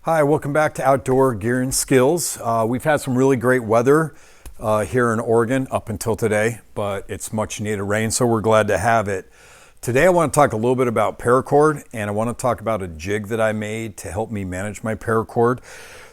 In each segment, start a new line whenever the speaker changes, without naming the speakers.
Hi, welcome back to Outdoor Gear and Skills. We've had some really great weather here in Oregon up until today, but it's much needed rain, so we're glad to have it. Today I want to talk a little bit about paracord, and I want to talk about a jig that I made to help me manage my paracord.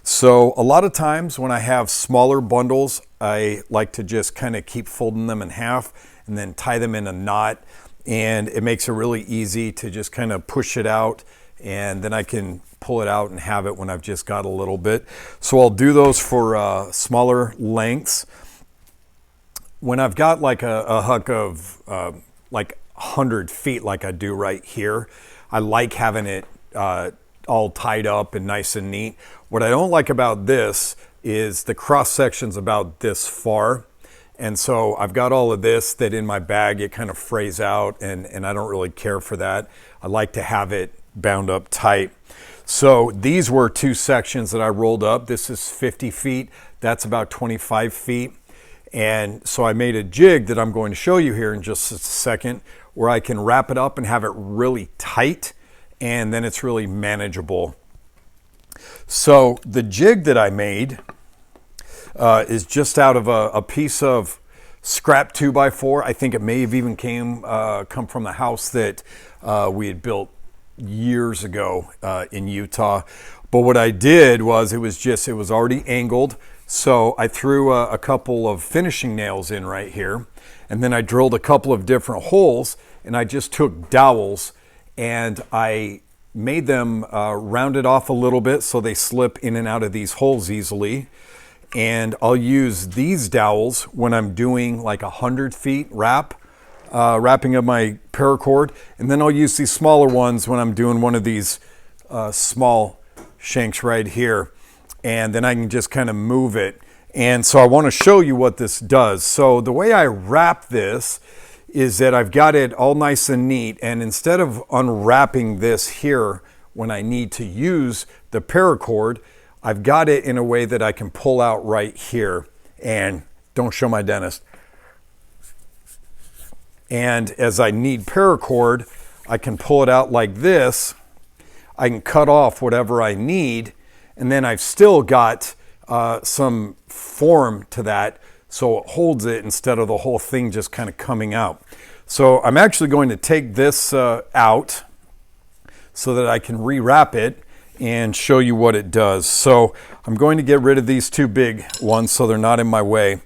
So a lot of times when I have smaller bundles, I like to just kind of keep folding them in half and then tie them in a knot, and it makes it really easy to just kind of push it out, and then I can pull it out and have it when I've just got a little bit. So I'll do those for smaller lengths. When I've got like a huck of like 100 feet like I do right here, I like having it all tied up and nice and neat. What I don't like about this is the cross section's about this far. And so I've got all of this that in my bag, it kind of frays out, and I don't really care for that. I like to have it bound up tight. So these were two sections that I rolled up. This is 50 feet. That's about 25 feet. And so I made a jig that I'm going to show you here in just a second, where I can wrap it up and have it really tight, and then it's really manageable. So the jig that I made is just out of a piece of scrap 2x4. I think it may have even come from the house that we had built years ago in Utah. But what I did was it was already angled. So I threw a couple of finishing nails in right here, and then I drilled a couple of different holes, and I just took dowels and I made them rounded off a little bit so they slip in and out of these holes easily. And I'll use these dowels when I'm doing like 100 feet wrapping up my paracord, and then I'll use these smaller ones when I'm doing one of these small shanks right here, and then I can just kind of move it. And so I want to show you what this does. So the way I wrap this is that I've got it all nice and neat, and instead of unwrapping this here when I need to use the paracord, I've got it in a way that I can pull out right here. And don't show my dentist. And as I need paracord, I can pull it out like this. I can cut off whatever I need, and then I've still got some form to that, so it holds it instead of the whole thing just kind of coming out. So I'm actually going to take this out so that I can rewrap it and show you what it does. So I'm going to get rid of these two big ones so they're not in my way.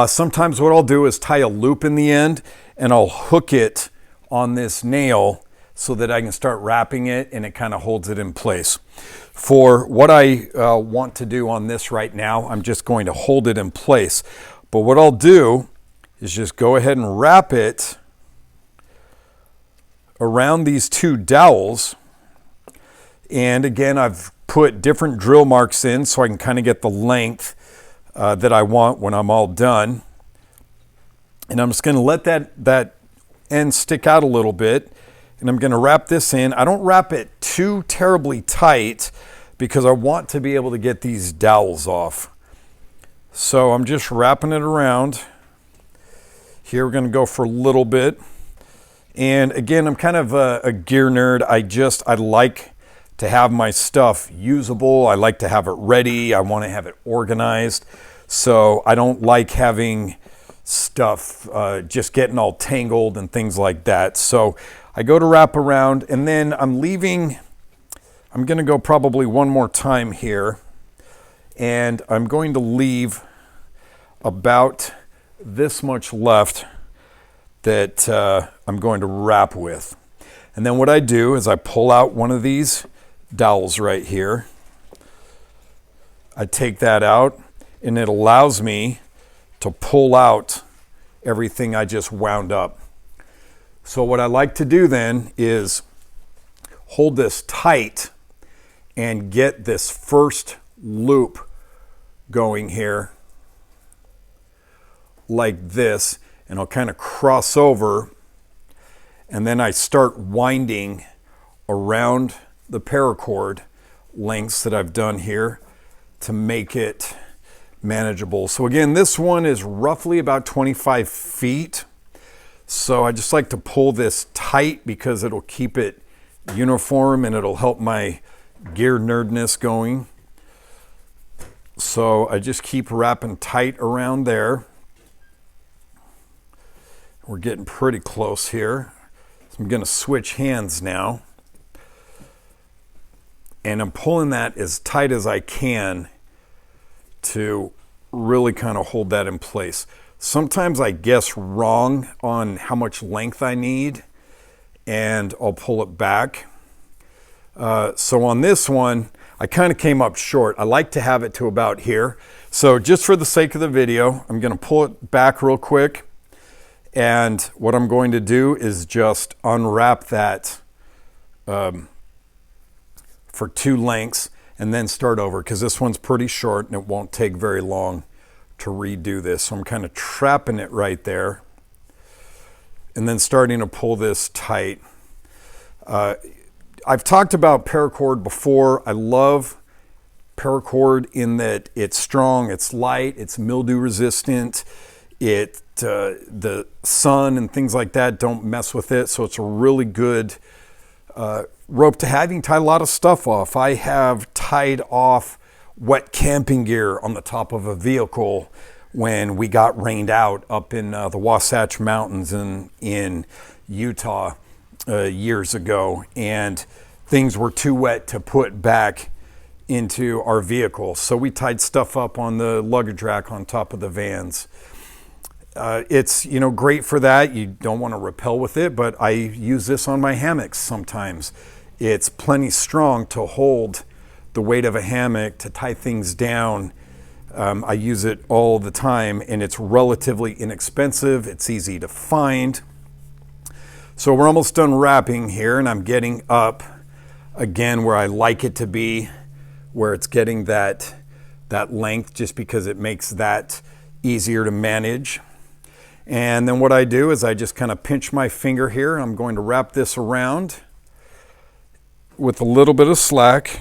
Sometimes what I'll do is tie a loop in the end, and I'll hook it on this nail so that I can start wrapping it, and it kind of holds it in place. For what I want to do on this right now, I'm just going to hold it in place. But what I'll do is just go ahead and wrap it around these two dowels. And again, I've put different drill marks in so I can kind of get the length that I want when I'm all done. And I'm just going to let that end stick out a little bit, and I'm going to wrap this in. I don't wrap it too terribly tight because I want to be able to get these dowels off. So I'm just wrapping it around. Here we're going to go for a little bit. And again, I'm kind of a gear nerd. I like to have my stuff usable. I like to have it ready. I want to have it organized. So I don't like having stuff just getting all tangled and things like that. So I go to wrap around, and then I'm going to go probably one more time here, and I'm going to leave about this much left that I'm going to wrap with. And then what I do is I pull out one of these dowels right here. I take that out, and it allows me to pull out everything I just wound up. So what I like to do then is hold this tight and get this first loop going here like this, and I'll kind of cross over, and then I start winding around the paracord lengths that I've done here to make it manageable. So again, this one is roughly about 25 feet. So I just like to pull this tight because it'll keep it uniform, and it'll help my gear nerdness going. So I just keep wrapping tight around there. We're getting pretty close here. So I'm going to switch hands now. And I'm pulling that as tight as I can to really kind of hold that in place. Sometimes I guess wrong on how much length I need, and I'll pull it back. So on this one, I kind of came up short. I like to have it to about here. So just for the sake of the video, I'm going to pull it back real quick. And what I'm going to do is just unwrap that for 2 lengths and then start over, because this one's pretty short and it won't take very long to redo this. So I'm kind of trapping it right there and then starting to pull this tight. I've talked about Paracord before. I love Paracord in that it's strong, it's light, it's mildew resistant. The sun and things like that don't mess with it, so it's a really good rope to have. You can tie a lot of stuff off. I have tied off wet camping gear on the top of a vehicle when we got rained out up in the Wasatch Mountains in Utah years ago, and things were too wet to put back into our vehicle. So we tied stuff up on the luggage rack on top of the vans. It's great for that. You don't want to rappel with it, but I use this on my hammocks sometimes. It's plenty strong to hold the weight of a hammock, to tie things down. I use it all the time, and it's relatively inexpensive. It's easy to find. So we're almost done wrapping here, and I'm getting up again where I like it to be, where it's getting that length, just because it makes that easier to manage. And then what I do is I just kind of pinch my finger here. I'm going to wrap this around with a little bit of slack,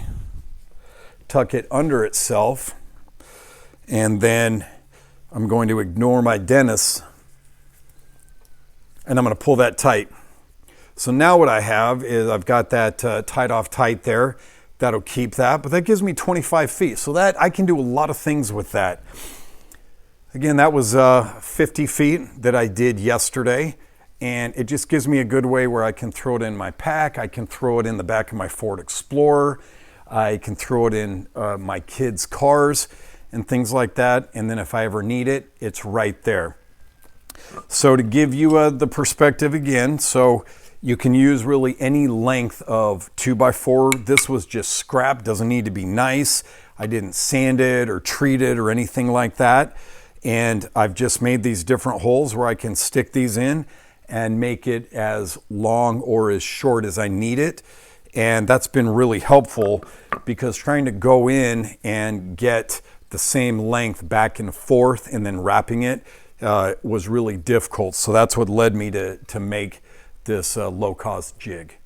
tuck it under itself, and then I'm going to ignore my dentist, and I'm going to pull that tight. So now what I have is I've got that tied off tight there. That'll keep that, but that gives me 25 feet. So that I can do a lot of things with that. Again, that was 50 feet that I did yesterday, and it just gives me a good way where I can throw it in my pack. I can throw it in the back of my Ford Explorer. I can throw it in my kids' cars and things like that. And then if I ever need it, it's right there. So to give you the perspective again, so you can use really any length of 2x4. This was just scrap, doesn't need to be nice. I didn't sand it or treat it or anything like that. And I've just made these different holes where I can stick these in and make it as long or as short as I need it. And that's been really helpful, because trying to go in and get the same length back and forth and then wrapping it was really difficult. So that's what led me to make this low-cost jig.